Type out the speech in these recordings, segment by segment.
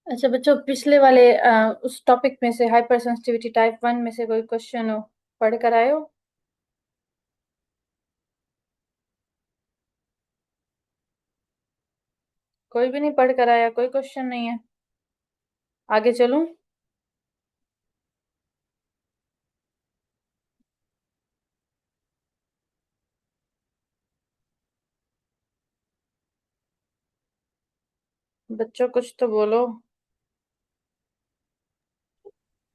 अच्छा बच्चों, पिछले वाले उस टॉपिक में से हाइपर सेंसिटिविटी टाइप 1 में से कोई क्वेश्चन हो पढ़ कर आए हो? कोई भी नहीं पढ़ कर आया? कोई क्वेश्चन नहीं है? आगे चलूं? बच्चों कुछ तो बोलो।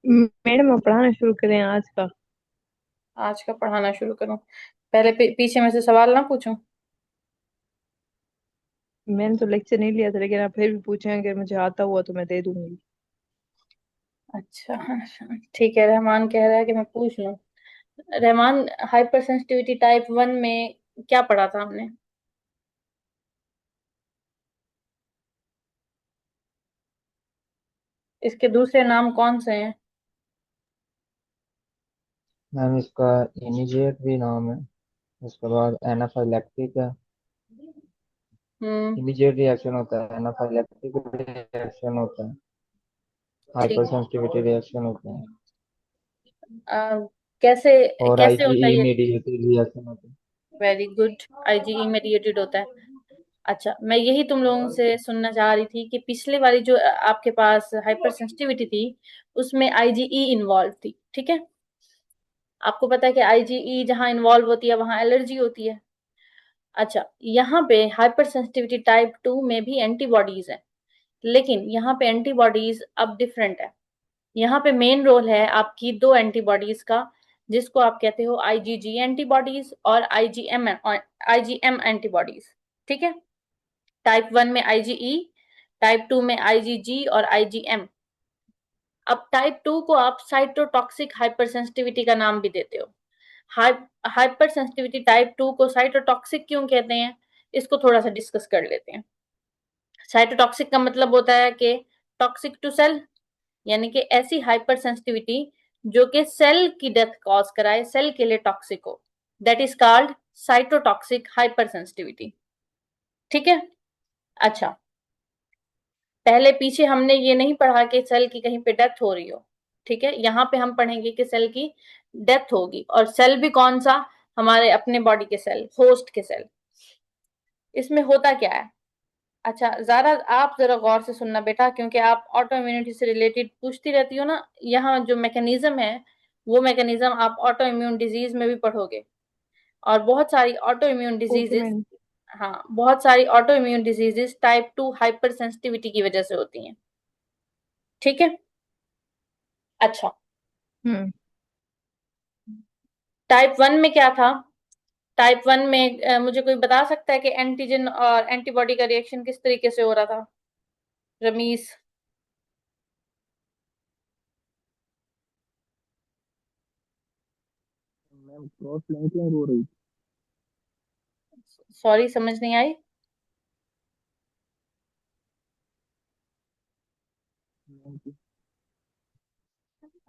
मैडम आप पढ़ाना शुरू करें आज का। आज का पढ़ाना शुरू करूं? पहले पीछे में से सवाल ना पूछूं? मैंने तो लेक्चर नहीं लिया था, लेकिन आप फिर भी पूछें, अगर मुझे आता हुआ तो मैं दे दूंगी। अच्छा ठीक है, रहमान कह रहा है कि मैं पूछ लूं। रहमान, हाइपर सेंसिटिविटी टाइप 1 में क्या पढ़ा था हमने? इसके दूसरे नाम कौन से हैं? मैम इसका इमीडिएट भी नाम है। उसके बाद एनाफाइलैक्टिक है। हम्म। इमीडिएट रिएक्शन होता है, एनाफाइलैक्टिक रिएक्शन होता है, हाइपर ठीक। सेंसिटिविटी रिएक्शन होता है, कैसे और कैसे होता है आईजीई ये? मीडिएटेड रिएक्शन होता है। Very good. आईजीई मेडिएटेड होता है। अच्छा, मैं यही तुम लोगों से सुनना चाह रही थी कि पिछले वाली जो आपके पास हाइपर सेंसिटिविटी थी, उसमें आईजीई इन्वॉल्व थी, ठीक है? आपको पता है कि आईजीई जहां इन्वॉल्व होती है वहां एलर्जी होती है। अच्छा, यहाँ पे हाइपर सेंसिटिविटी टाइप 2 में भी एंटीबॉडीज है, लेकिन यहाँ पे एंटीबॉडीज अब डिफरेंट है। यहाँ पे मेन रोल है आपकी दो एंटीबॉडीज का, जिसको आप कहते हो आईजीजी एंटीबॉडीज और आईजीएम एंटीबॉडीज। ठीक है? टाइप 1 में आईजीई, टाइप 2 में आईजीजी और आईजीएम। अब टाइप 2 को आप साइटोटॉक्सिक हाइपरसेंसिटिविटी का नाम भी देते हो। हाइपर सेंसिटिविटी टाइप 2 को साइटोटॉक्सिक क्यों कहते हैं, इसको थोड़ा सा डिस्कस कर लेते हैं। साइटोटॉक्सिक का मतलब होता है कि टॉक्सिक टू सेल, यानी कि ऐसी हाइपर सेंसिटिविटी जो कि सेल की डेथ कॉज कराए, सेल के लिए टॉक्सिक हो। That is called cytotoxic hyper sensitivity. ठीक है? अच्छा, पहले पीछे हमने ये नहीं पढ़ा कि सेल की कहीं पे डेथ हो रही हो। ठीक है? यहाँ पे हम पढ़ेंगे कि सेल की डेथ होगी, और सेल भी कौन सा? हमारे अपने बॉडी के सेल, होस्ट के सेल। इसमें होता क्या है? अच्छा ज़ारा, आप ज़रा गौर से सुनना बेटा, क्योंकि आप ऑटो इम्यूनिटी से रिलेटेड पूछती रहती हो ना। यहाँ जो मैकेनिज्म है, वो मैकेनिज्म आप ऑटो इम्यून डिजीज में भी पढ़ोगे। और बहुत सारी auto immune okay diseases, madam. हाँ, बहुत सारी auto immune diseases type 2 hyper sensitivity की वजह से होती हैं। ठीक है? अच्छा, हम्म। टाइप 1 में क्या था? टाइप 1 में मुझे कोई बता सकता है कि एंटीजन और एंटीबॉडी का रिएक्शन किस तरीके से हो रहा था? रमीज। मैम क्रॉस लिंकिंग हो रही सॉरी, समझ नहीं आई। थी।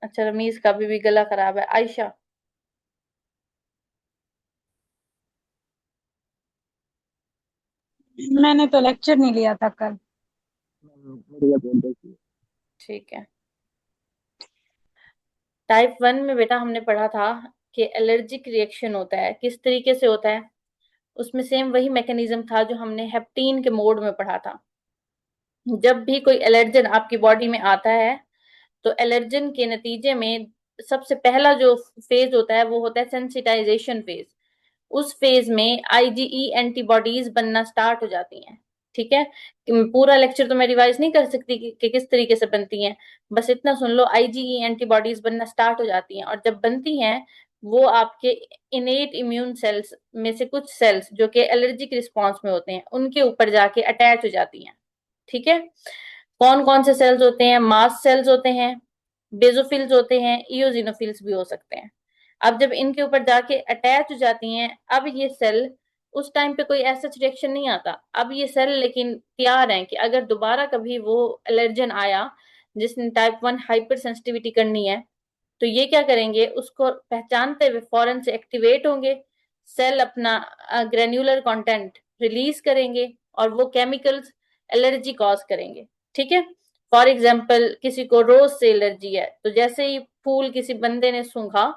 अच्छा, रमीज का भी गला खराब है। आयशा। मैंने तो लेक्चर नहीं लिया था कल। बढ़िया बोल रही थी। ठीक है। टाइप 1 में बेटा हमने पढ़ा था कि एलर्जिक रिएक्शन होता है, किस तरीके से होता है? उसमें सेम वही मैकेनिज्म था जो हमने हेप्टीन के मोड में पढ़ा था। जब भी कोई एलर्जन आपकी बॉडी में आता है, तो एलर्जन के नतीजे में सबसे पहला जो फेज होता है वो होता है सेंसिटाइजेशन फेज। उस फेज में आईजीई एंटीबॉडीज बनना स्टार्ट हो जाती हैं। ठीक है? पूरा लेक्चर तो मैं रिवाइज नहीं कर सकती कि किस तरीके से बनती हैं। बस इतना सुन लो, आईजीई एंटीबॉडीज बनना स्टार्ट हो जाती हैं, और जब बनती हैं, वो आपके इनेट इम्यून सेल्स में से कुछ सेल्स जो कि एलर्जिक रिस्पॉन्स में होते हैं, उनके ऊपर जाके अटैच हो जाती हैं। ठीक है? कौन कौन से सेल्स होते हैं? मास्ट सेल्स होते हैं, बेजोफिल्स होते हैं, इयोजिनोफिल्स भी हो सकते हैं। अब जब इनके ऊपर जाके अटैच हो जाती हैं, अब ये सेल, उस टाइम पे कोई ऐसा रिएक्शन नहीं आता। अब ये सेल लेकिन तैयार हैं कि अगर दोबारा कभी वो एलर्जन आया जिसने टाइप 1 हाइपर सेंसिटिविटी करनी है, तो ये क्या करेंगे? उसको पहचानते हुए फौरन से एक्टिवेट होंगे। सेल अपना ग्रेन्युलर कंटेंट रिलीज करेंगे, और वो केमिकल्स एलर्जी कॉज करेंगे। ठीक है? फॉर एग्जाम्पल किसी को रोज से एलर्जी है, तो जैसे ही फूल किसी बंदे ने सूंघा,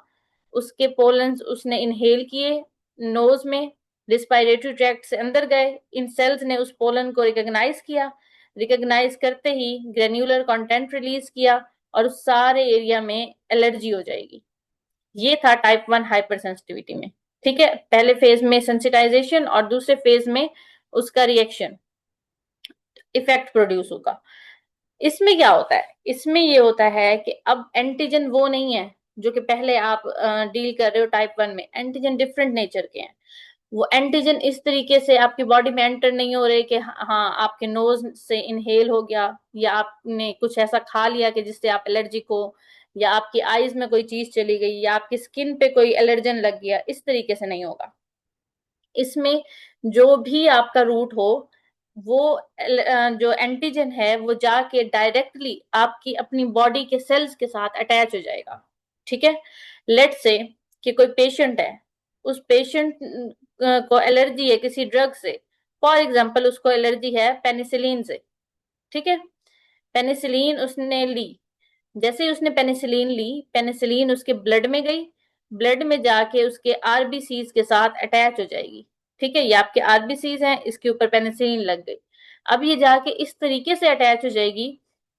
उसके पोलन्स उसने इनहेल किए नोज में, रिस्पायरेटरी ट्रैक्ट से अंदर गए, इन सेल्स ने उस पोलन को रिकॉग्नाइज किया, रिकॉग्नाइज करते ही ग्रेन्युलर कंटेंट रिलीज किया और उस सारे एरिया में एलर्जी हो जाएगी। ये था टाइप 1 हाइपर सेंसिटिविटी में। ठीक है, पहले फेज में सेंसिटाइजेशन और दूसरे फेज में उसका रिएक्शन इफेक्ट प्रोड्यूस होगा। इसमें क्या होता है, इसमें ये होता है कि अब एंटीजन वो नहीं है जो कि पहले आप डील कर रहे हो टाइप 1 में। एंटीजन डिफरेंट नेचर के हैं। वो एंटीजन इस तरीके से आपकी बॉडी में एंटर नहीं हो रहे कि हाँ आपके नोज से इनहेल हो गया, या आपने कुछ ऐसा खा लिया कि जिससे आप एलर्जिक हो, या आपकी आईज में कोई चीज चली गई, या आपकी स्किन पे कोई एलर्जन लग गया, इस तरीके से नहीं होगा। इसमें जो भी आपका रूट हो, वो जो एंटीजन है वो जाके डायरेक्टली आपकी अपनी बॉडी के सेल्स के साथ अटैच हो जाएगा। ठीक है, लेट्स से कि कोई पेशेंट है, उस पेशेंट को एलर्जी है किसी ड्रग से। फॉर एग्जांपल उसको एलर्जी है पेनिसिलिन से। ठीक है, पेनिसिलिन उसने ली, जैसे ही उसने पेनिसिलिन ली, पेनिसिलिन उसके ब्लड में गई, ब्लड में जाके उसके आरबीसीज के साथ अटैच हो जाएगी। ठीक है, ये आपके आरबीसीज हैं, इसके ऊपर पेनिसिलिन लग गई। अब ये जाके इस तरीके से अटैच हो जाएगी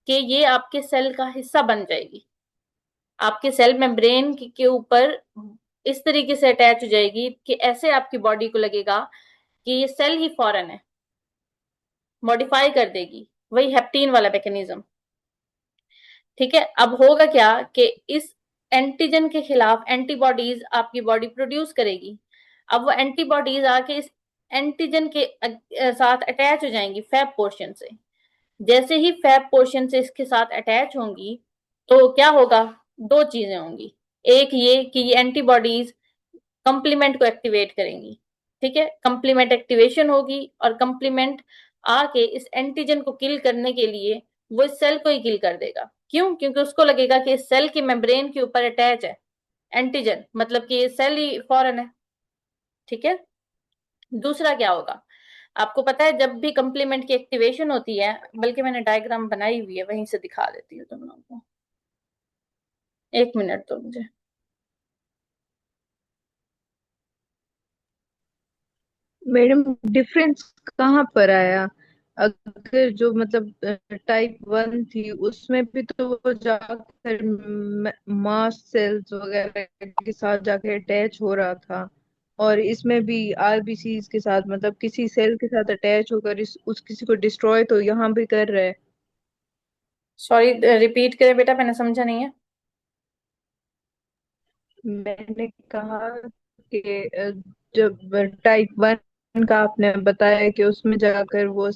कि ये आपके सेल का हिस्सा बन जाएगी, आपके सेल मेम्ब्रेन के ऊपर इस तरीके से अटैच हो जाएगी कि ऐसे आपकी बॉडी को लगेगा कि ये सेल ही फॉरेन है, मॉडिफाई कर देगी। वही हेप्टीन वाला मैकेनिज्म। ठीक है, अब होगा क्या कि इस एंटीजन के खिलाफ एंटीबॉडीज आपकी बॉडी प्रोड्यूस करेगी। अब वो एंटीबॉडीज आके इस एंटीजन के साथ अटैच हो जाएंगी फैब पोर्शन से। जैसे ही फैब पोर्शन से इसके साथ अटैच होंगी तो क्या होगा, दो चीजें होंगी। एक ये कि ये एंटीबॉडीज कंप्लीमेंट को एक्टिवेट करेंगी। ठीक है, कंप्लीमेंट एक्टिवेशन होगी और कंप्लीमेंट आके इस एंटीजन को किल करने के लिए वो इस सेल को ही किल कर देगा। क्यों? क्योंकि उसको लगेगा कि इस सेल की मेम्ब्रेन के ऊपर अटैच है एंटीजन, मतलब कि ये सेल ही फॉरेन है। ठीक है, दूसरा क्या होगा, आपको पता है जब भी कंप्लीमेंट की एक्टिवेशन होती है, बल्कि मैंने डायग्राम बनाई हुई है, वहीं से दिखा देती हूँ तुम लोगों को। एक मिनट तो मुझे। मैडम डिफरेंस कहाँ पर आया? अगर जो मतलब टाइप 1 थी उसमें भी तो वो जाकर मास्ट सेल्स वगैरह के साथ जाकर अटैच हो रहा था, और इसमें भी आरबीसीज के साथ मतलब किसी सेल के साथ अटैच होकर इस उस किसी को डिस्ट्रॉय तो यहाँ भी कर रहा है। सॉरी, रिपीट करें बेटा, मैंने समझा नहीं है। मैंने कहा कि जब टाइप 1 का आपने बताया कि उसमें जाकर वो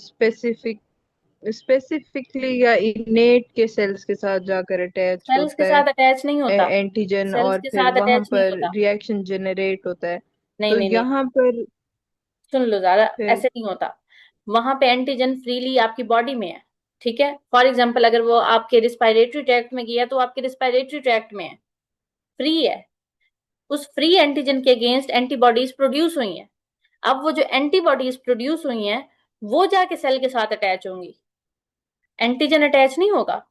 स्पेसिफिकली या इनेट के सेल्स के साथ जाकर अटैच सेल्स के होता है साथ अटैच नहीं होता, एंटीजन, सेल्स और के फिर साथ वहां अटैच नहीं पर होता। रिएक्शन जनरेट होता है। नहीं तो नहीं नहीं, यहाँ पर सुन लो जरा, फिर ऐसे नहीं होता। वहां पे एंटीजन फ्रीली आपकी बॉडी में है। ठीक है, फॉर एग्जांपल अगर वो आपके रिस्पायरेटरी ट्रैक्ट में गया तो आपके रिस्पायरेटरी ट्रैक्ट में है, फ्री है। उस फ्री एंटीजन के अगेंस्ट एंटीबॉडीज प्रोड्यूस हुई हैं। अब वो जो एंटीबॉडीज प्रोड्यूस हुई हैं वो जाके सेल के साथ अटैच होंगी, एंटीजन अटैच नहीं होगा।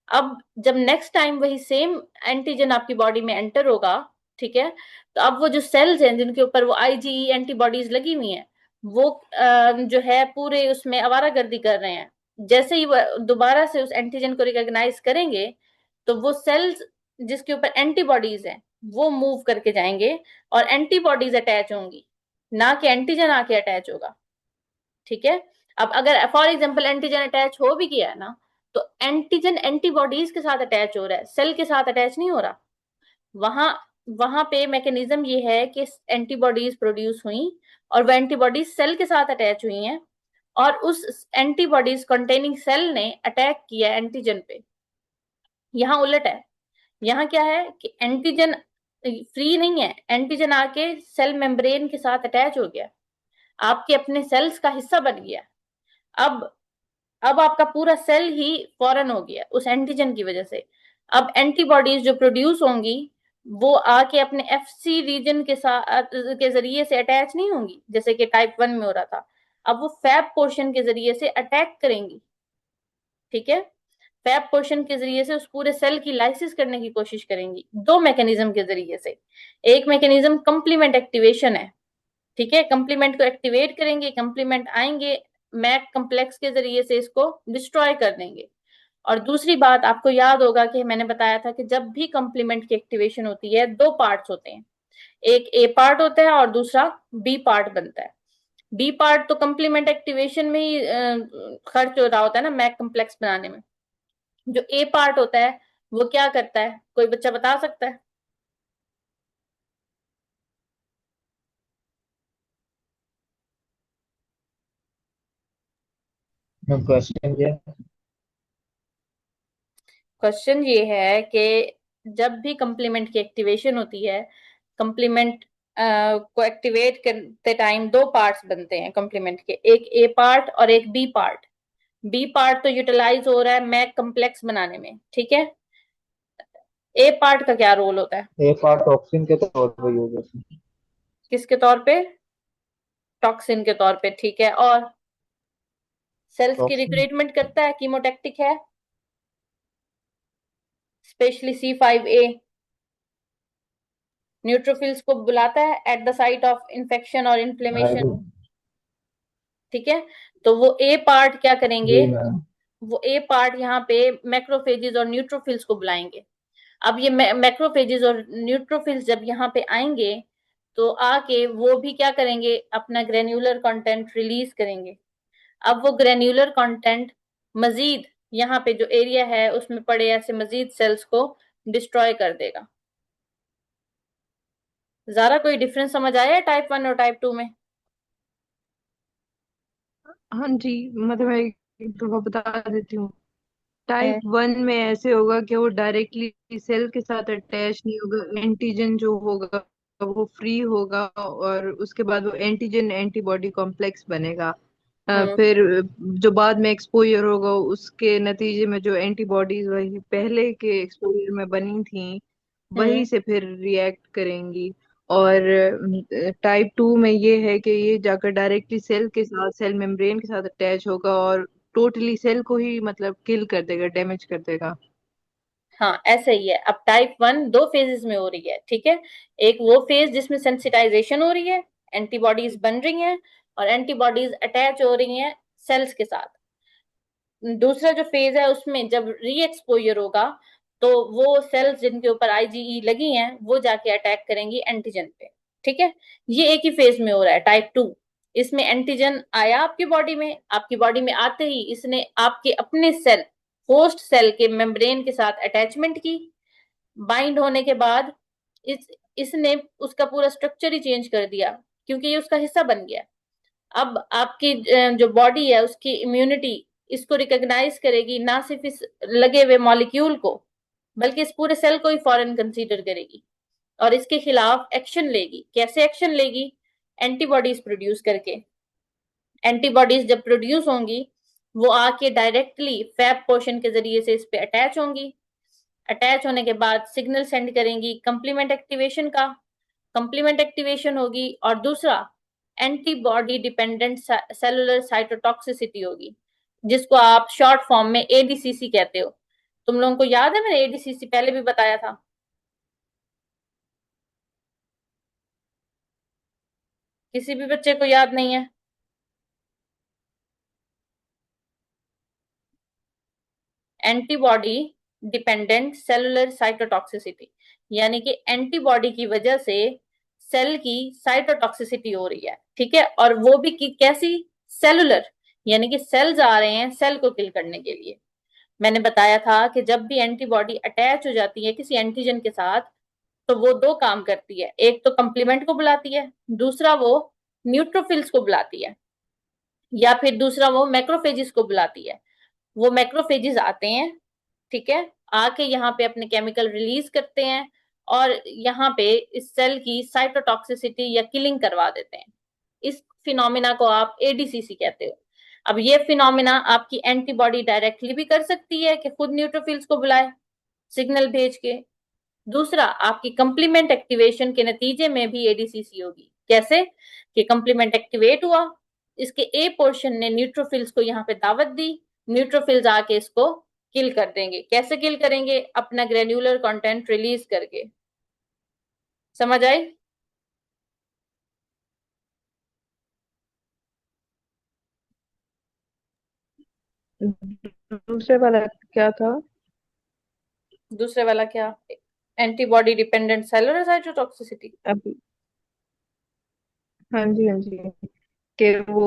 अब जब नेक्स्ट टाइम वही सेम एंटीजन आपकी बॉडी में एंटर होगा, ठीक है, तो अब वो जो सेल्स हैं जिनके ऊपर वो आईजीई एंटीबॉडीज लगी हुई हैं, वो जो है पूरे उसमें आवारागर्दी कर रहे हैं। जैसे ही वो दोबारा से उस एंटीजन को रिकॉग्नाइज करेंगे तो वो सेल्स जिसके ऊपर एंटीबॉडीज हैं वो मूव करके जाएंगे और एंटीबॉडीज अटैच होंगी, ना कि एंटीजन आके अटैच होगा। ठीक है, अब अगर फॉर एग्जांपल एंटीजन अटैच हो भी गया है ना, तो एंटीजन एंटीबॉडीज के साथ अटैच हो रहा है, सेल के साथ अटैच नहीं हो रहा। वहां वहां पे मैकेनिज्म ये है कि एंटीबॉडीज प्रोड्यूस हुई और वो एंटीबॉडीज सेल के साथ अटैच हुई हैं, और उस एंटीबॉडीज कंटेनिंग सेल ने अटैक किया एंटीजन पे। यहाँ उलट है, यहाँ क्या है कि एंटीजन फ्री नहीं है, एंटीजन आके सेल मेम्ब्रेन के साथ अटैच हो गया, आपके अपने सेल्स का हिस्सा बन गया। अब अब आपका पूरा सेल ही फॉरेन हो गया उस एंटीजन की वजह से। अब एंटीबॉडीज जो प्रोड्यूस होंगी वो आके अपने एफसी रीजन के साथ के जरिए से अटैच नहीं होंगी जैसे कि टाइप 1 में हो रहा था। अब वो फैब पोर्शन के जरिए से अटैक करेंगी। ठीक है, फैब पोर्शन के जरिए से उस पूरे सेल की लाइसिस करने की कोशिश करेंगी, दो मैकेनिज्म के जरिए से। एक मैकेनिज्म कंप्लीमेंट एक्टिवेशन है, ठीक है, कंप्लीमेंट को एक्टिवेट करेंगे, कंप्लीमेंट आएंगे, मैक कम्प्लेक्स के जरिए से इसको डिस्ट्रॉय कर देंगे। और दूसरी बात आपको याद होगा कि मैंने बताया था कि जब भी कंप्लीमेंट की एक्टिवेशन होती है, दो पार्ट्स होते हैं, एक ए पार्ट होता है और दूसरा बी पार्ट बनता है। बी पार्ट तो कंप्लीमेंट एक्टिवेशन में ही खर्च हो रहा होता है ना, मैक कम्प्लेक्स बनाने में। जो ए पार्ट होता है वो क्या करता है, कोई बच्चा बता सकता है? क्वेश्चन ये क्वेश्चन ये है कि जब भी कंप्लीमेंट की एक्टिवेशन होती है, कंप्लीमेंट को एक्टिवेट करते टाइम दो पार्ट्स बनते हैं कंप्लीमेंट के, एक ए पार्ट और एक बी पार्ट। बी पार्ट तो यूटिलाइज हो रहा है मैक कम्प्लेक्स बनाने में, ठीक है। ए पार्ट का क्या रोल होता है? ए पार्ट टॉक्सिन के तौर पर यूज होता है। किसके तौर पे? टॉक्सिन के तौर पे, ठीक है। और सेल्स की टॉक्सिन रिक्रूटमेंट करता है, कीमोटैक्टिक है, स्पेशली C5a। न्यूट्रोफिल्स को बुलाता है at the site of infection और इन्फ्लेमेशन, आईडी ठीक है। तो वो ए पार्ट क्या करेंगे, जी मैम। वो ए पार्ट यहाँ पे मैक्रोफेजेस और न्यूट्रोफिल्स को बुलाएंगे। अब ये मैक्रोफेजेस और न्यूट्रोफिल्स जब यहाँ पे आएंगे तो आके वो भी क्या करेंगे, अपना ग्रेन्युलर कंटेंट रिलीज करेंगे। अब वो ग्रेन्युलर कंटेंट मजीद यहाँ पे जो एरिया है उसमें पड़े ऐसे मजीद सेल्स को डिस्ट्रॉय कर देगा। ज़रा कोई डिफरेंस समझ आया है टाइप 1 और टाइप 2 में? हाँ जी, मतलब मैं एक दफा बता देती हूँ। टाइप हम्म 1 में ऐसे होगा कि वो डायरेक्टली सेल के साथ अटैच नहीं होगा, एंटीजन जो होगा वो फ्री होगा, और उसके बाद वो एंटीजन एंटीबॉडी कॉम्प्लेक्स बनेगा। हम्म फिर जो बाद में एक्सपोजर होगा उसके नतीजे में जो एंटीबॉडीज वही पहले के एक्सपोजर में बनी थी वही हम्म से फिर रिएक्ट करेंगी। और टाइप 2 में ये है कि ये जाकर डायरेक्टली सेल के साथ, सेल मेम्ब्रेन के साथ अटैच होगा और टोटली सेल को ही मतलब किल कर देगा, डैमेज कर देगा। हाँ ऐसा ही है। अब टाइप 1 दो फेजेस में हो रही है, ठीक है। एक वो फेज जिसमें सेंसिटाइजेशन हो रही है, एंटीबॉडीज बन रही हैं और एंटीबॉडीज अटैच हो रही हैं सेल्स के साथ। दूसरा जो फेज है उसमें जब री एक्सपोजर होगा तो वो सेल्स जिनके ऊपर आईजीई लगी हैं वो जाके अटैक करेंगी एंटीजन पे, ठीक है। ये एक ही फेज में हो रहा है टाइप 2। इसमें एंटीजन आया आपकी बॉडी में, आपकी बॉडी में आते ही इसने आपके अपने सेल, होस्ट सेल के मेम्ब्रेन के साथ अटैचमेंट की। बाइंड होने के बाद इस इसने उसका पूरा स्ट्रक्चर ही चेंज कर दिया क्योंकि ये उसका हिस्सा बन गया। अब आपकी जो बॉडी है उसकी इम्यूनिटी इसको रिकॉग्नाइज करेगी, ना सिर्फ इस लगे हुए मॉलिक्यूल को बल्कि इस पूरे सेल को ही फॉरेन कंसीडर करेगी और इसके खिलाफ एक्शन लेगी। कैसे एक्शन लेगी? एंटीबॉडीज प्रोड्यूस करके। एंटीबॉडीज जब प्रोड्यूस होंगी वो आके डायरेक्टली फैब पोर्शन के जरिए से इस पे अटैच होंगी। अटैच होने के बाद सिग्नल सेंड करेंगी कंप्लीमेंट एक्टिवेशन का, कंप्लीमेंट एक्टिवेशन होगी। और दूसरा एंटीबॉडी डिपेंडेंट सेलुलर साइटोटॉक्सिसिटी होगी, जिसको आप शॉर्ट फॉर्म में एडीसीसी कहते हो। तुम लोगों को याद है मैंने एडीसीसी पहले भी बताया था? किसी भी बच्चे को याद नहीं है? एंटीबॉडी डिपेंडेंट सेलुलर साइटोटॉक्सिसिटी, यानी कि एंटीबॉडी की वजह से सेल की साइटोटॉक्सिसिटी हो रही है, ठीक है। और वो भी कैसी? सेलुलर, यानी कि सेल्स आ रहे हैं सेल को किल करने के लिए। मैंने बताया था कि जब भी एंटीबॉडी अटैच हो जाती है किसी एंटीजन के साथ तो वो दो काम करती है, एक तो कंप्लीमेंट को बुलाती है, दूसरा वो न्यूट्रोफिल्स को बुलाती है, या फिर दूसरा वो मैक्रोफेजिस को बुलाती है। वो मैक्रोफेजिस आते हैं, ठीक है, आके यहाँ पे अपने केमिकल रिलीज करते हैं और यहाँ पे इस सेल की साइटोटॉक्सिसिटी या किलिंग करवा देते हैं। इस फिनोमिना को आप एडीसीसी कहते हो। अब ये फिनोमिना आपकी एंटीबॉडी डायरेक्टली भी कर सकती है कि खुद न्यूट्रोफिल्स को बुलाए सिग्नल भेज के। दूसरा आपकी कंप्लीमेंट एक्टिवेशन के नतीजे में भी एडीसीसी होगी। कैसे? कि कंप्लीमेंट एक्टिवेट हुआ, इसके ए पोर्शन ने न्यूट्रोफिल्स को यहाँ पे दावत दी, न्यूट्रोफिल्स आके इसको किल कर देंगे। कैसे किल करेंगे? अपना ग्रेन्युलर कंटेंट रिलीज करके। समझ आई? दूसरे वाला क्या था? दूसरे वाला क्या? Antibody dependent cellular cytotoxicity. अभी, हाँ जी हाँ जी, कि वो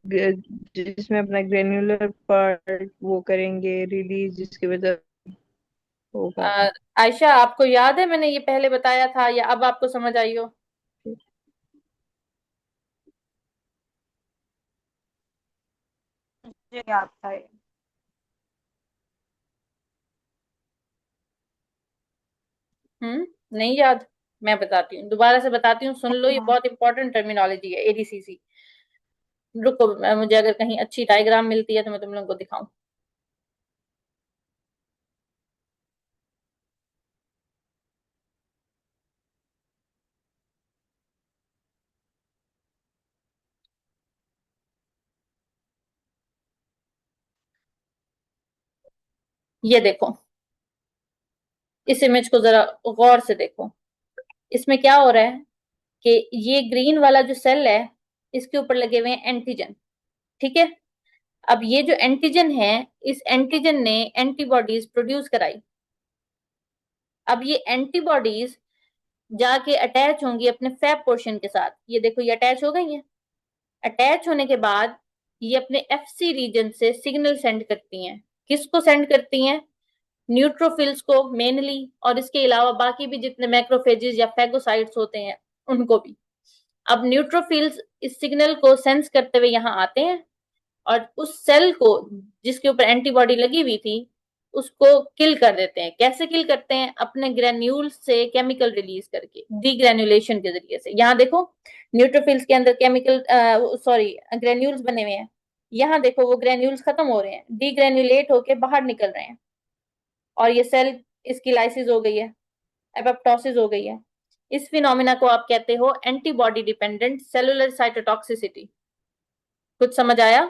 जिसमें अपना ग्रेन्युलर पार्ट वो करेंगे रिलीज, जिसकी वजह होगा। आयशा, आपको याद है मैंने ये पहले बताया था या अब आपको समझ आई हो? मुझे याद था ये। नहीं याद? मैं बताती हूँ, दोबारा से बताती हूँ, सुन लो, ये हाँ, बहुत इंपॉर्टेंट टर्मिनोलॉजी है, एडीसीसी। रुको, मुझे अगर कहीं अच्छी डायग्राम मिलती है तो मैं तुम लोगों को दिखाऊं। ये देखो, इस इमेज को जरा गौर से देखो। इसमें क्या हो रहा है कि ये ग्रीन वाला जो सेल है, इसके ऊपर लगे हुए हैं एंटीजन। ठीक है। अब ये जो एंटीजन है, इस एंटीजन ने एंटीबॉडीज प्रोड्यूस कराई। अब ये एंटीबॉडीज जाके अटैच होंगी अपने फैब पोर्शन के साथ। ये देखो, ये अटैच हो गई हैं। अटैच होने के बाद ये अपने एफसी रीजन से सिग्नल सेंड करती हैं। किसको सेंड करती हैं? न्यूट्रोफिल्स को मेनली, और इसके अलावा बाकी भी जितने मैक्रोफेजेस या फेगोसाइट्स होते हैं उनको भी। अब न्यूट्रोफिल्स इस सिग्नल को सेंस करते हुए यहाँ आते हैं और उस सेल को जिसके ऊपर एंटीबॉडी लगी हुई थी उसको किल कर देते हैं। कैसे किल करते हैं? अपने ग्रेन्यूल से केमिकल रिलीज करके, डीग्रेन्युलेशन के जरिए से। यहाँ देखो, न्यूट्रोफिल्स के अंदर केमिकल, सॉरी, ग्रेन्यूल्स बने हुए हैं। यहाँ देखो, वो ग्रेन्यूल्स खत्म हो रहे हैं, डीग्रेन्युलेट होके बाहर निकल रहे हैं, और ये सेल, इसकी लाइसिस हो गई है, एपोप्टोसिस हो गई है। इस फिनोमिना को आप कहते हो एंटीबॉडी डिपेंडेंट सेलुलर साइटोटॉक्सिसिटी। कुछ समझ आया?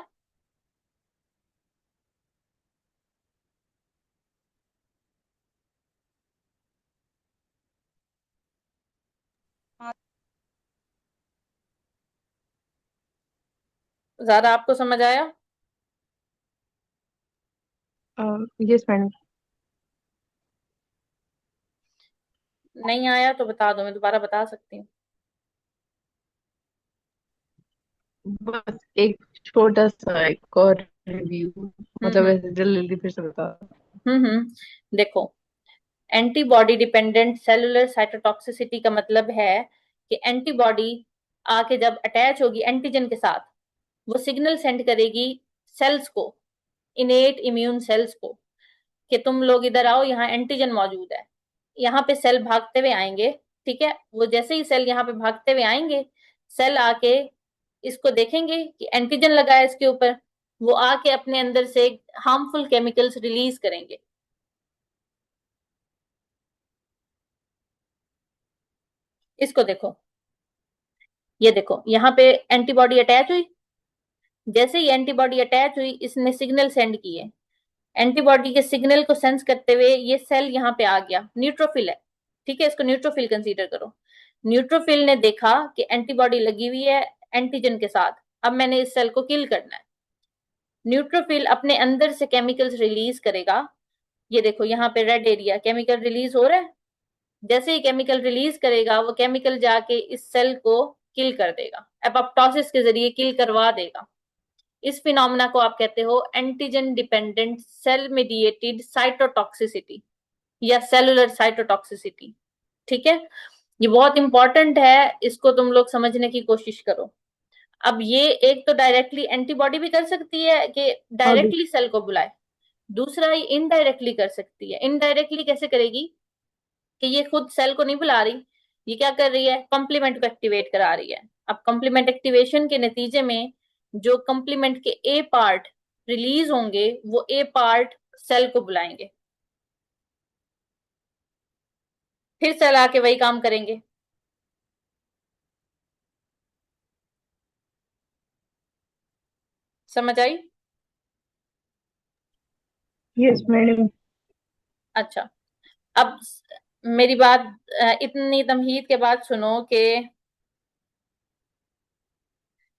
हाँ, ज्यादा आपको समझ आया? Yes madam. नहीं आया तो बता दो, मैं दोबारा बता सकती हूँ। बस एक छोटा सा एक और रिव्यू, मतलब हम्म ऐसे जल्दी जल्दी फिर से बता। देखो, एंटीबॉडी डिपेंडेंट सेलुलर साइटोटॉक्सिसिटी का मतलब है कि एंटीबॉडी आके जब अटैच होगी एंटीजन के साथ, वो सिग्नल सेंड करेगी सेल्स को, इनेट इम्यून सेल्स को, कि तुम लोग इधर आओ, यहाँ एंटीजन मौजूद है। यहाँ पे सेल भागते हुए आएंगे। ठीक है। वो जैसे ही सेल यहाँ पे भागते हुए आएंगे, सेल आके इसको देखेंगे कि एंटीजन लगा है इसके ऊपर, वो आके अपने अंदर से हार्मफुल केमिकल्स रिलीज करेंगे। इसको देखो, ये देखो, यहाँ पे एंटीबॉडी अटैच हुई। जैसे ही एंटीबॉडी अटैच हुई, इसने सिग्नल सेंड किए। एंटीबॉडी के सिग्नल को सेंस करते हुए ये सेल यहाँ पे आ गया, न्यूट्रोफिल है। ठीक है, इसको न्यूट्रोफिल कंसीडर करो। न्यूट्रोफिल ने देखा कि एंटीबॉडी लगी हुई है एंटीजन के साथ, अब मैंने इस सेल को किल करना है। न्यूट्रोफिल अपने अंदर से केमिकल्स रिलीज करेगा। ये देखो, यहाँ पे रेड एरिया, केमिकल रिलीज हो रहा है। जैसे ही केमिकल रिलीज करेगा, वो केमिकल जाके इस सेल को किल कर देगा, एपोप्टोसिस के जरिए किल करवा देगा। इस फिनोमेना को आप कहते हो antigen dependent cell mediated cytotoxicity या सेलुलर साइटोटॉक्सिसिटी। ठीक है। ये बहुत इंपॉर्टेंट है, इसको तुम लोग समझने की कोशिश करो। अब ये एक तो डायरेक्टली एंटीबॉडी भी कर सकती है कि अभी डायरेक्टली सेल को बुलाए। दूसरा, ये इनडायरेक्टली कर सकती है। इनडायरेक्टली कैसे करेगी? कि ये खुद सेल को नहीं बुला रही, ये क्या कर रही है? कॉम्प्लीमेंट को एक्टिवेट करा रही है। अब कॉम्प्लीमेंट एक्टिवेशन के नतीजे में जो कॉम्प्लीमेंट के ए पार्ट रिलीज होंगे, वो ए पार्ट सेल को बुलाएंगे, फिर सेल आके वही काम करेंगे। समझ आई? Yes madam. अच्छा, अब मेरी बात इतनी तमहीद के बाद सुनो कि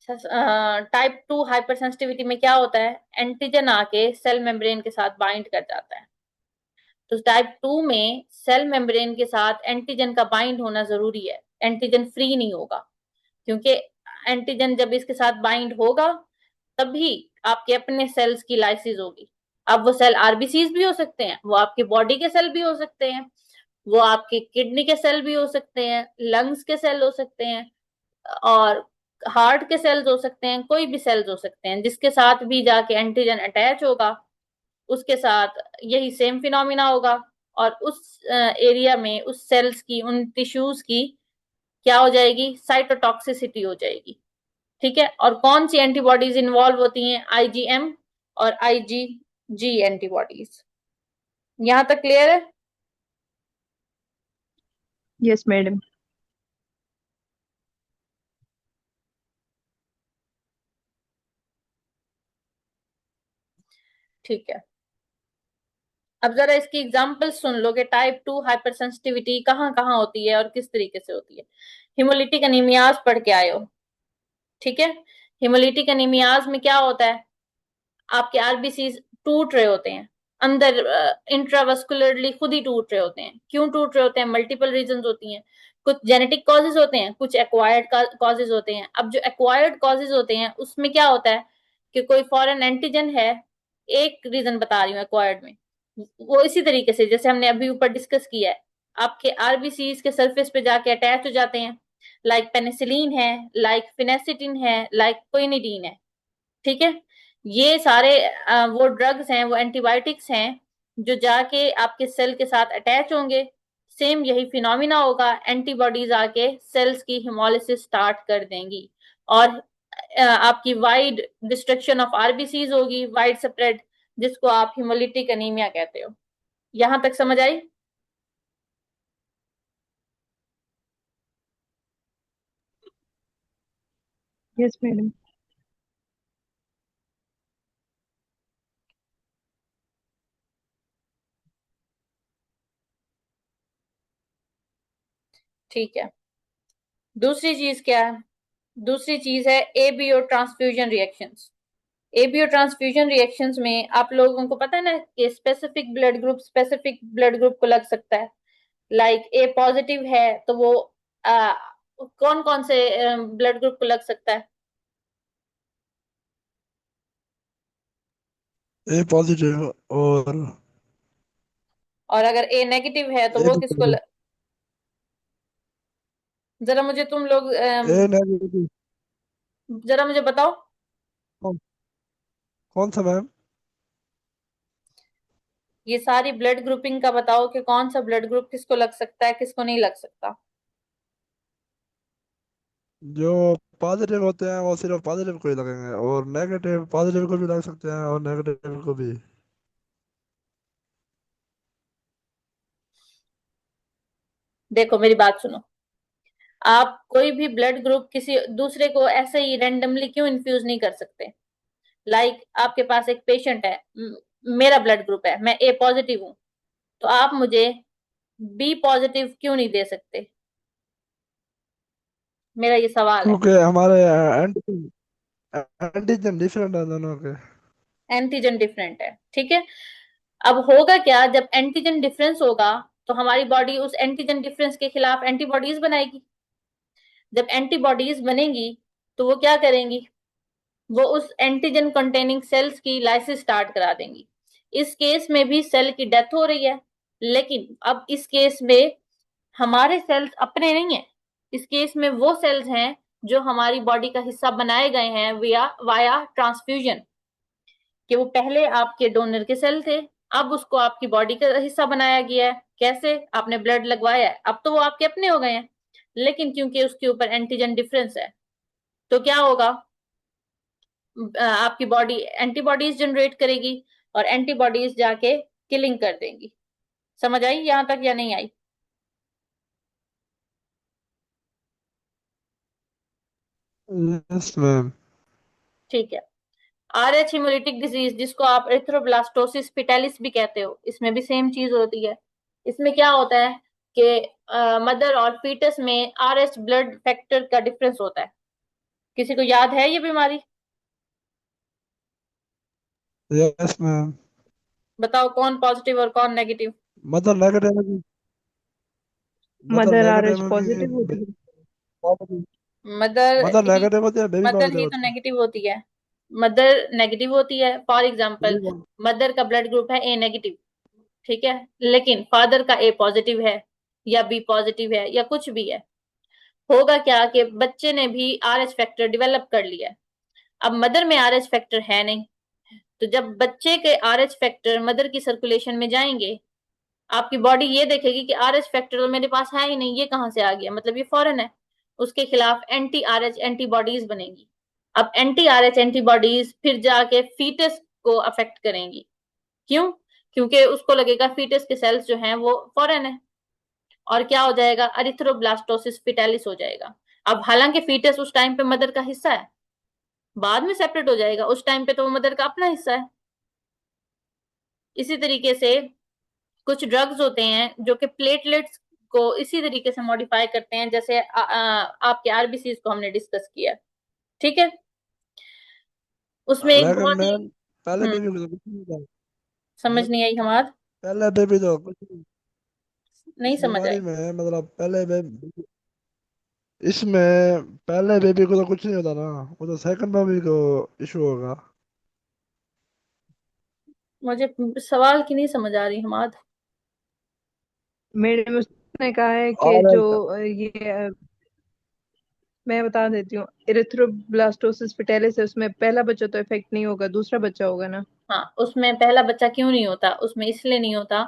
टाइप 2 हाइपर सेंसिटिविटी में क्या होता है, एंटीजन आके सेल मेम्ब्रेन के साथ बाइंड कर जाता है। तो टाइप 2 में सेल मेम्ब्रेन के साथ एंटीजन का बाइंड होना जरूरी है, एंटीजन फ्री नहीं होगा, क्योंकि एंटीजन जब इसके साथ बाइंड होगा तभी आपके अपने सेल्स की लाइसिस होगी। अब वो सेल आरबीसीज भी हो सकते हैं, वो आपके बॉडी के सेल भी हो सकते हैं, वो आपके किडनी के सेल भी हो सकते हैं, लंग्स के सेल हो सकते हैं, और हार्ट के सेल्स हो सकते हैं, कोई भी सेल्स हो सकते हैं, जिसके साथ भी जाके एंटीजन अटैच होगा उसके साथ यही सेम फिनोमिना होगा। और उस एरिया में उस सेल्स की, उन टिश्यूज की क्या हो जाएगी, साइटोटॉक्सिसिटी हो जाएगी। ठीक है, और कौन सी एंटीबॉडीज इन्वॉल्व होती हैं, आईजीएम और आईजीजी एंटीबॉडीज। यहां तक क्लियर है? Yes madam. ठीक है, अब जरा इसकी एग्जांपल सुन लो कि टाइप 2 हाइपर सेंसिटिविटी कहाँ कहाँ होती है और किस तरीके से होती है। हिमोलिटिक एनीमियाज पढ़ के आए हो, ठीक है। हिमोलिटिक एनीमियाज में क्या होता है, आपके आरबीसी टूट रहे होते हैं अंदर, इंट्रावस्कुलरली खुद ही टूट रहे होते हैं। क्यों टूट रहे होते हैं, मल्टीपल रीजंस होती हैं। कुछ जेनेटिक कॉजेज होते हैं, कुछ एक्वायर्ड कॉजेज होते हैं। अब जो एक्वायर्ड कॉजेज होते हैं उसमें क्या होता है कि कोई फॉरेन एंटीजन है, एक रीजन बता रही हूँ एक्वायर्ड में, वो इसी तरीके से जैसे हमने अभी ऊपर डिस्कस किया है, आपके आरबीसी के सरफेस पे जाके अटैच हो जाते हैं, लाइक पेनिसिलिन है, लाइक फिनेसिटिन है, लाइक क्विनिडीन है। ठीक है, ये सारे वो ड्रग्स हैं, वो एंटीबायोटिक्स हैं जो जाके आपके सेल के साथ अटैच होंगे। सेम यही फिनोमिना होगा, एंटीबॉडीज आके सेल्स की हिमोलिसिस स्टार्ट कर देंगी और आपकी वाइड डिस्ट्रक्शन ऑफ आरबीसीज होगी, वाइड स्प्रेड, जिसको आप हिमोलिटिक एनीमिया कहते हो। यहां तक समझ आई? Yes madam. ठीक है, दूसरी चीज क्या है, दूसरी चीज है ABO transfusion reactions. ABO transfusion reactions में आप लोगों को पता है ना कि स्पेसिफिक ब्लड ग्रुप को लग सकता है। लाइक ए पॉजिटिव है तो वो कौन कौन से ब्लड ग्रुप को लग सकता है, ए पॉजिटिव और और अगर ए नेगेटिव है तो ए वो बी किसको पॉजिटिव। जरा मुझे तुम लोग ए नेगेटिव। जरा मुझे बताओ, कौन कौन सा मैम? ये सारी ब्लड ग्रुपिंग का बताओ कि कौन सा ब्लड ग्रुप किसको लग सकता है, किसको नहीं लग सकता। जो पॉजिटिव होते हैं वो सिर्फ पॉजिटिव को ही लगेंगे, और नेगेटिव पॉजिटिव को भी लग सकते हैं और नेगेटिव को भी। देखो मेरी बात सुनो, आप कोई भी ब्लड ग्रुप किसी दूसरे को ऐसे ही रैंडमली क्यों इन्फ्यूज नहीं कर सकते। आपके पास एक पेशेंट है, मेरा ब्लड ग्रुप है, मैं ए पॉजिटिव हूं, तो आप मुझे बी पॉजिटिव क्यों नहीं दे सकते, मेरा ये सवाल है। क्योंकि हमारे एंटीजन एंटीजन डिफरेंट है दोनों के। एंटीजन डिफरेंट है, ठीक है। अब होगा क्या, जब एंटीजन डिफरेंस होगा तो हमारी बॉडी उस एंटीजन डिफरेंस के खिलाफ एंटीबॉडीज बनाएगी। जब एंटीबॉडीज बनेगी तो वो क्या करेंगी, वो उस एंटीजन कंटेनिंग सेल्स की लाइसिस स्टार्ट करा देंगी। इस केस में भी सेल की डेथ हो रही है, लेकिन अब इस केस में हमारे सेल्स अपने नहीं है, इस केस में वो सेल्स हैं जो हमारी बॉडी का हिस्सा बनाए गए हैं वाया ट्रांसफ्यूजन, कि वो पहले आपके डोनर के सेल थे, अब उसको आपकी बॉडी का हिस्सा बनाया गया है। कैसे, आपने ब्लड लगवाया है, अब तो वो आपके अपने हो गए हैं, लेकिन क्योंकि उसके ऊपर एंटीजन डिफरेंस है तो क्या होगा, आपकी बॉडी एंटीबॉडीज जनरेट करेगी और एंटीबॉडीज जाके किलिंग कर देंगी। समझ आई यहां तक या नहीं आई? Yes ma'am. ठीक है, RH हेमोलिटिक डिजीज, जिसको आप एरिथ्रोब्लास्टोसिस पिटेलिस भी कहते हो, इसमें भी सेम चीज होती है। इसमें क्या होता है कि मदर और फीटस में RH ब्लड फैक्टर का डिफरेंस होता है। किसी को याद है ये बीमारी? Yes ma'am. बताओ कौन पॉजिटिव और कौन नेगेटिव? मतलब नेगेटिव में भी, मतलब मदर आर नेगेटिव एच में भी पॉजिटिव होती है। पॉजिटिव, मदर मतलब ही नेगेटिव होती है, बेबी मदर पॉजिटिव ही तो होती है। नेगेटिव होती है। मदर नेगेटिव होती है, फॉर एग्जांपल बेबी मदर का ब्लड ग्रुप है ए नेगेटिव, ठीक है, लेकिन फादर का ए पॉजिटिव है या बी पॉजिटिव है या कुछ भी है। होगा क्या कि बच्चे ने भी RH फैक्टर डेवलप कर लिया है। अब मदर में RH फैक्टर है नहीं, तो जब बच्चे के RH फैक्टर मदर की सर्कुलेशन में जाएंगे, आपकी बॉडी ये देखेगी कि RH फैक्टर तो मेरे पास है ही नहीं, ये कहां से आ गया, मतलब ये फॉरेन है। उसके खिलाफ एंटी RH एंटीबॉडीज बनेगी। अब एंटी RH एंटीबॉडीज फिर जाके फीटस को अफेक्ट करेंगी। क्यों? क्योंकि उसको लगेगा फीटस के सेल्स जो हैं वो फॉरेन है, और क्या हो जाएगा, अरिथ्रोब्लास्टोसिस फिटालिस हो जाएगा। अब हालांकि फीटस उस टाइम पे मदर का हिस्सा है, बाद में सेपरेट हो जाएगा, उस टाइम पे तो वो मदर का अपना हिस्सा है। इसी तरीके से कुछ ड्रग्स होते हैं जो कि प्लेटलेट्स को इसी तरीके से मॉडिफाई करते हैं, जैसे आपके RBCs को हमने डिस्कस किया, ठीक है। उसमें एक लेकिन बहुत ही मैम पहले हम्म, बेबी को तो कुछ नहीं था। समझ नहीं आई हमाद, पहले बेबी तो कुछ नहीं, नहीं इस समझ बीमारी आई। में मतलब पहले बेबी, इसमें पहले बेबी को तो कुछ नहीं होता ना, वो तो सेकंड बेबी को इशू होगा। मुझे सवाल की नहीं समझ आ रही हमाद। मैडम उसने कहा है कि और जो ये मैं बता देती हूँ, इरिथ्रोब्लास्टोसिस पिटेलिस है, उसमें पहला बच्चा तो इफेक्ट नहीं होगा, दूसरा बच्चा होगा ना। हाँ, उसमें पहला बच्चा क्यों नहीं होता, उसमें इसलिए नहीं होता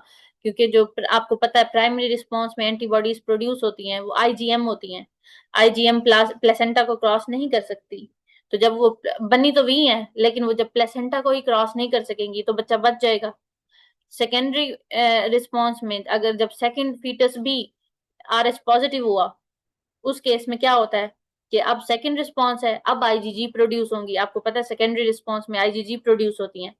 क्योंकि जो आपको पता है प्राइमरी रिस्पांस में एंटीबॉडीज प्रोड्यूस होती हैं वो IgM होती हैं। IgM प्लेसेंटा को क्रॉस नहीं कर सकती, तो जब वो बनी तो वही है, लेकिन वो जब प्लेसेंटा को ही क्रॉस नहीं कर सकेंगी तो बच्चा बच जाएगा। सेकेंडरी रिस्पांस में अगर जब सेकंड फीटस भी RH पॉजिटिव हुआ, उस केस में क्या होता है कि अब सेकंड रिस्पांस है, अब IgG प्रोड्यूस होंगी। आपको पता है सेकेंडरी रिस्पांस में IgG प्रोड्यूस होती हैं,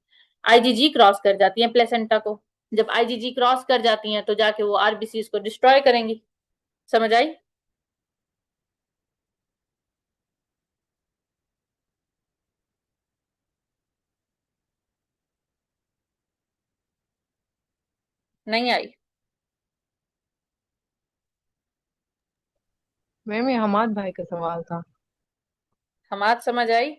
IgG क्रॉस कर जाती हैं प्लेसेंटा को। जब IgG क्रॉस कर जाती हैं तो जाके वो RBCs को डिस्ट्रॉय करेंगी। समझ आई? नहीं आई? मैम ये हमाद भाई का सवाल था। हमाद समझ आई?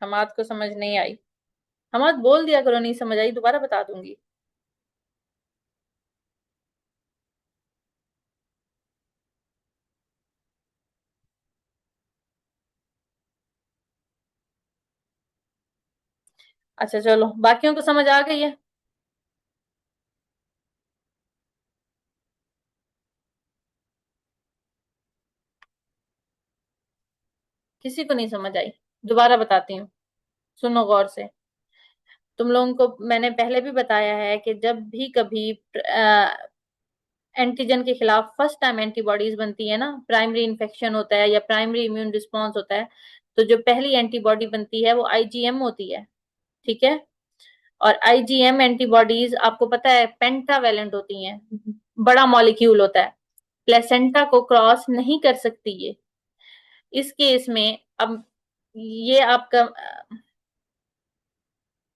हमाद को समझ नहीं आई? हमाद बोल दिया करो नहीं समझ आई, दोबारा बता दूंगी। अच्छा चलो, बाकियों को समझ आ गई है? किसी को नहीं समझ आई? दोबारा बताती हूँ, सुनो गौर से। तुम लोगों को मैंने पहले भी बताया है कि जब भी कभी एंटीजन के खिलाफ फर्स्ट टाइम एंटीबॉडीज बनती है ना, प्राइमरी इन्फेक्शन होता है या प्राइमरी इम्यून रिस्पॉन्स होता है, तो जो पहली एंटीबॉडी बनती है वो IgM होती है, ठीक है। और IgM एंटीबॉडीज आपको पता है पेंटावेलेंट होती हैं, बड़ा मॉलिक्यूल होता है, प्लेसेंटा को क्रॉस नहीं कर सकती ये। इस केस में अब ये आपका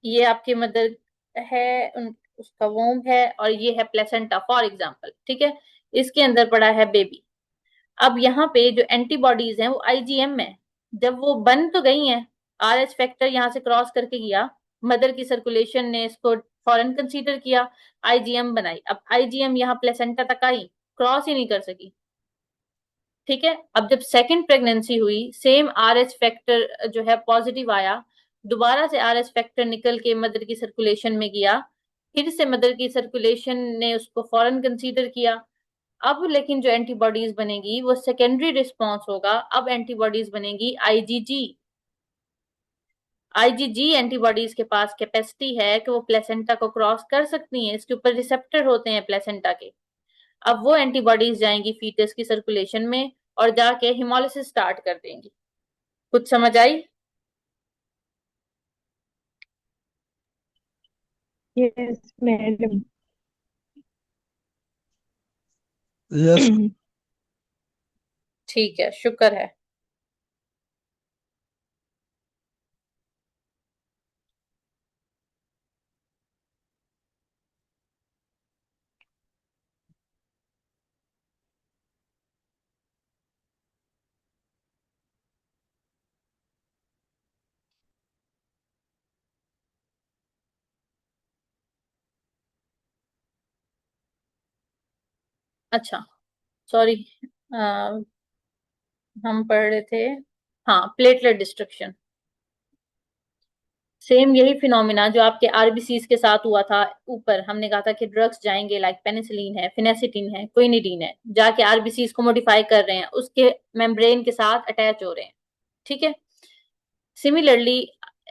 ये आपकी मदर है, उसका वोम है, और ये है प्लेसेंटा फॉर एग्जाम्पल, ठीक है। इसके अंदर पड़ा है बेबी। अब यहाँ पे जो एंटीबॉडीज हैं वो IgM है। जब वो बन तो गई हैं, RH फैक्टर यहाँ से क्रॉस करके गया, मदर की सर्कुलेशन ने इसको फॉरेन कंसीडर किया, IgM बनाई। अब IgM यहाँ प्लेसेंटा तक आई, क्रॉस ही नहीं कर सकी, ठीक है। अब जब सेकंड प्रेगनेंसी हुई, सेम RH फैक्टर जो है पॉजिटिव आया, दोबारा से RH फैक्टर निकल के मदर की सर्कुलेशन में गया, फिर से मदर की सर्कुलेशन ने उसको फॉरेन कंसीडर किया। अब लेकिन जो एंटीबॉडीज बनेगी वो सेकेंडरी रिस्पॉन्स होगा, अब एंटीबॉडीज बनेगी IgG। आईजीजी एंटीबॉडीज के पास कैपेसिटी है कि वो प्लेसेंटा को क्रॉस कर सकती हैं, इसके ऊपर रिसेप्टर होते हैं प्लेसेंटा के। अब वो एंटीबॉडीज जाएंगी फीटस की सर्कुलेशन में और जाके हिमोलिसिस स्टार्ट कर देंगी। कुछ समझ आई? Yes madam. यस। ठीक है, शुक्र है। अच्छा, सॉरी, हम पढ़ रहे थे, हाँ, प्लेटलेट डिस्ट्रक्शन। सेम यही फिनोमिना जो आपके आरबीसीज के साथ हुआ था, ऊपर हमने कहा था कि ड्रग्स जाएंगे, लाइक पेनिसिलिन है, फिनेसिटिन है, क्विनिडीन है, जाके आरबीसीज को मॉडिफाई कर रहे हैं, उसके मेम्ब्रेन के साथ अटैच हो रहे हैं। ठीक है। सिमिलरली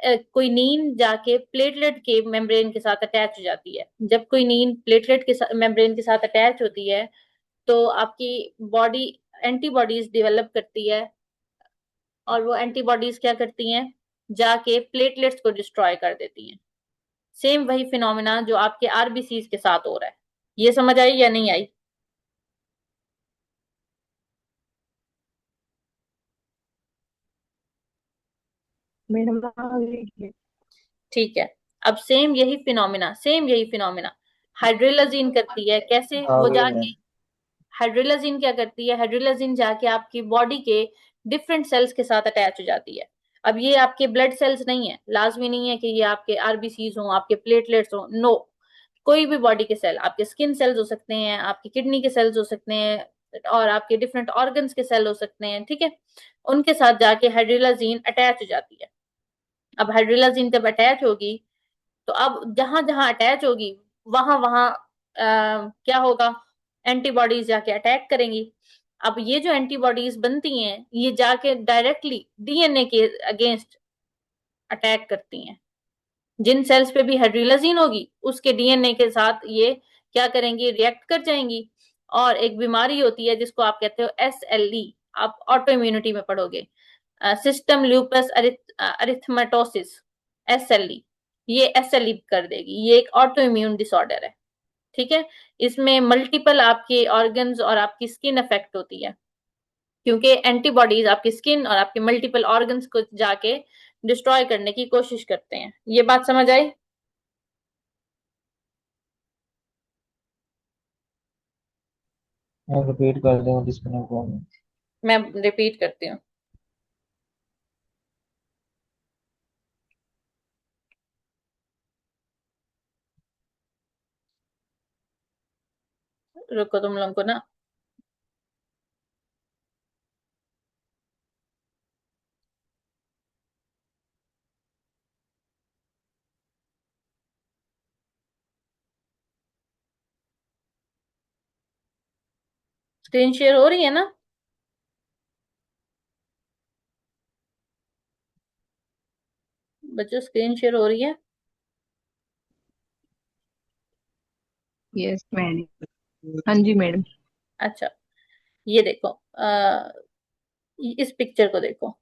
कोई नींद जाके प्लेटलेट के मेम्ब्रेन के साथ अटैच हो जाती है। जब कोई नींद प्लेटलेट के मेम्ब्रेन के साथ अटैच होती है तो आपकी बॉडी एंटीबॉडीज डेवलप करती है, और वो एंटीबॉडीज क्या करती हैं, जाके प्लेटलेट्स को डिस्ट्रॉय कर देती हैं। सेम वही फिनोमिना जो आपके आरबीसीज के साथ हो रहा है। ये समझ आई या नहीं आई? मैडम आ गई है। ठीक है। अब सेम यही फिनोमिना हाइड्रेलाजीन करती है। कैसे? आ वो गई जाके मैम। हाइड्रेलाजीन क्या करती है, हाइड्रेलाजीन जाके आपकी बॉडी के डिफरेंट सेल्स के साथ अटैच हो जाती है। अब ये आपके ब्लड सेल्स नहीं है, लाजमी नहीं है कि ये आपके आरबीसीज हो, आपके प्लेटलेट्स हो, नो। कोई भी बॉडी के सेल, आपके स्किन सेल्स हो सकते हैं, आपकी किडनी के सेल्स हो सकते हैं, और आपके डिफरेंट ऑर्गन्स के सेल हो सकते हैं। ठीक है। उनके साथ जाके हाइड्रेलाजीन अटैच हो जाती है। अब हाइड्रेलाजीन जब अटैच होगी तो अब जहां जहां अटैच होगी वहां वहां क्या होगा, एंटीबॉडीज जाके अटैक करेंगी। अब ये जो एंटीबॉडीज बनती हैं ये जाके डायरेक्टली डीएनए के अगेंस्ट अटैक करती हैं। जिन सेल्स पे भी हाइड्रेलाजीन होगी उसके डीएनए के साथ ये क्या करेंगी, रिएक्ट कर जाएंगी। और एक बीमारी होती है जिसको आप कहते हो एसएलई, आप ऑटो इम्यूनिटी में पढ़ोगे, सिस्टम ल्यूपस अरिथमेटोसिस, एसएलई। ये एसएलई कर देगी, ये एक ऑटो इम्यून डिसऑर्डर है। ठीक है। इसमें मल्टीपल आपके ऑर्गन्स और आपकी स्किन अफेक्ट होती है, क्योंकि एंटीबॉडीज आपकी स्किन और आपके मल्टीपल ऑर्गन्स को जाके डिस्ट्रॉय करने की कोशिश करते हैं। ये बात समझ आई? मैं रिपीट कर दूँ डिस्कनेक्ट हुआ। मैं रिपीट करती हूँ। रुको, तुम लोगों को ना स्क्रीन शेयर हो रही है ना? बच्चों, स्क्रीन शेयर हो रही है? Yes madam. हाँ जी मैडम। अच्छा, ये देखो, इस पिक्चर को देखो।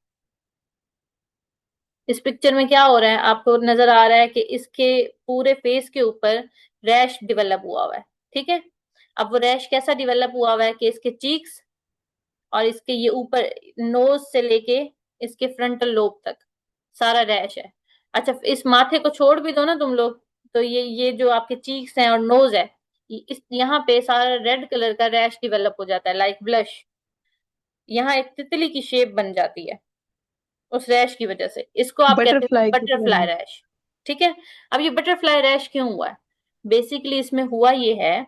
इस पिक्चर में क्या हो रहा है, आपको नजर आ रहा है कि इसके पूरे फेस के ऊपर रैश डेवलप हुआ है। ठीक है। अब वो रैश कैसा डेवलप हुआ है कि इसके चीक्स और इसके ये ऊपर नोज से लेके इसके फ्रंटल लोब तक सारा रैश है। अच्छा, इस माथे को छोड़ भी दो ना तुम लोग, तो ये जो आपके चीक्स हैं और नोज है, इस यहाँ पे सारा रेड कलर का रैश डेवलप हो जाता है, लाइक ब्लश। यहाँ एक तितली की शेप बन जाती है उस रैश की वजह से। इसको आप कहते हो बटरफ्लाई की बटरफ्लाई तरह। रैश। ठीक है। अब ये बटरफ्लाई रैश क्यों हुआ है? बेसिकली इसमें हुआ ये है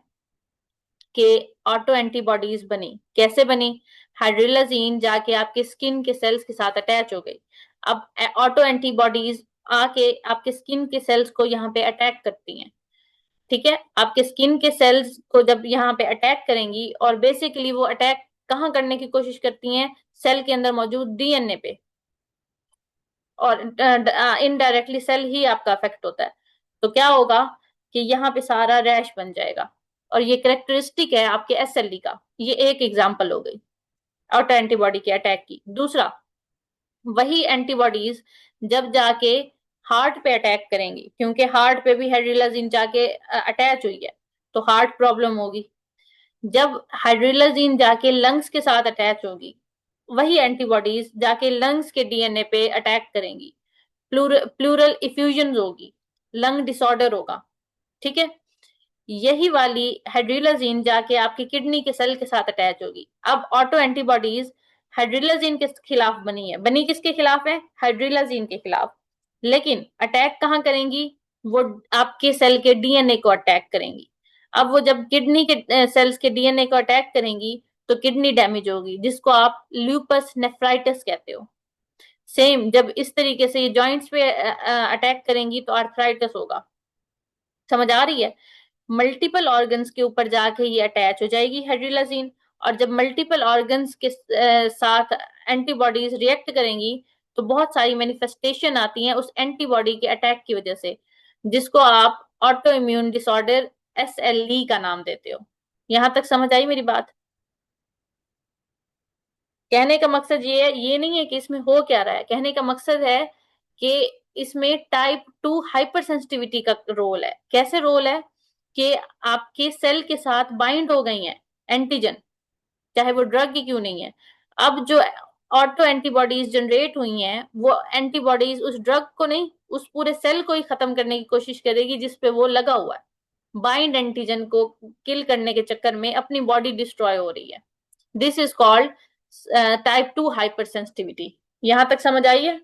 कि ऑटो एंटीबॉडीज बनी। कैसे बनी? हाइड्रेलाजीन जाके आपके स्किन के सेल्स के साथ अटैच हो गई। अब ऑटो एंटीबॉडीज आके आपके स्किन के सेल्स को यहाँ पे अटैक करती हैं। ठीक है। आपके स्किन के सेल्स को जब यहाँ पे अटैक करेंगी, और बेसिकली वो अटैक कहाँ करने की कोशिश करती हैं, सेल के अंदर मौजूद डीएनए पे। और इनडायरेक्टली सेल ही आपका अफेक्ट होता है। तो क्या होगा कि यहाँ पे सारा रैश बन जाएगा, और ये करेक्टरिस्टिक है आपके एसएलई का। ये एक एग्जांपल हो गई ऑटो एंटीबॉडी के अटैक की। दूसरा, वही एंटीबॉडीज जब जाके हार्ट पे अटैक करेंगी, क्योंकि हार्ट पे भी हाइड्रोलाजीन जाके अटैच हुई है, तो हार्ट प्रॉब्लम होगी। जब हाइड्रोलाजीन जाके लंग्स के साथ अटैच होगी, वही एंटीबॉडीज जाके लंग्स के डीएनए पे अटैक करेंगी, प्लूरल इफ्यूजन होगी, लंग डिसऑर्डर होगा। ठीक है, यही वाली हाइड्रोलाजीन जाके आपकी किडनी के सेल के साथ अटैच होगी। अब ऑटो एंटीबॉडीज हाइड्रोलाजीन के खिलाफ बनी है, बनी किसके खिलाफ है? हाइड्रोलाजीन के खिलाफ। लेकिन अटैक कहाँ करेंगी? वो आपके सेल के डीएनए को अटैक करेंगी। अब वो जब किडनी के सेल्स के डीएनए को अटैक करेंगी तो किडनी डैमेज होगी, जिसको आप ल्यूपस नेफ्राइटिस कहते हो। सेम जब इस तरीके से ये जॉइंट्स पे अटैक करेंगी तो आर्थराइटिस होगा। समझ आ रही है? मल्टीपल ऑर्गन्स के ऊपर जाके ये अटैच हो जाएगी हाइड्रोलाजीन, और जब मल्टीपल ऑर्गन्स के साथ एंटीबॉडीज रिएक्ट करेंगी तो बहुत सारी मैनिफेस्टेशन आती हैं उस एंटीबॉडी के अटैक की वजह से, जिसको आप ऑटो इम्यून डिसऑर्डर एसएलई का नाम देते हो। यहां तक समझ आई मेरी बात? कहने का मकसद ये है, ये नहीं है कि इसमें हो क्या रहा है, कहने का मकसद है कि इसमें टाइप 2 हाइपर सेंसिटिविटी का रोल है। कैसे रोल है? कि आपके सेल के साथ बाइंड हो गई हैं एंटीजन, चाहे वो ड्रग की क्यों नहीं है। अब जो ऑटो एंटीबॉडीज जनरेट हुई हैं, वो एंटीबॉडीज उस ड्रग को नहीं, उस पूरे सेल को ही खत्म करने की कोशिश करेगी जिसपे वो लगा हुआ है। बाइंड एंटीजन को किल करने के चक्कर में अपनी बॉडी डिस्ट्रॉय हो रही है। This is called type 2 hyper sensitivity. यहां तक समझ आई है?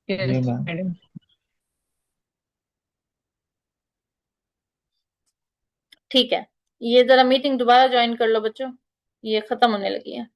जी यस मैम। मैडम। ठीक है, ये जरा मीटिंग दोबारा ज्वाइन कर लो बच्चों, ये खत्म होने लगी है।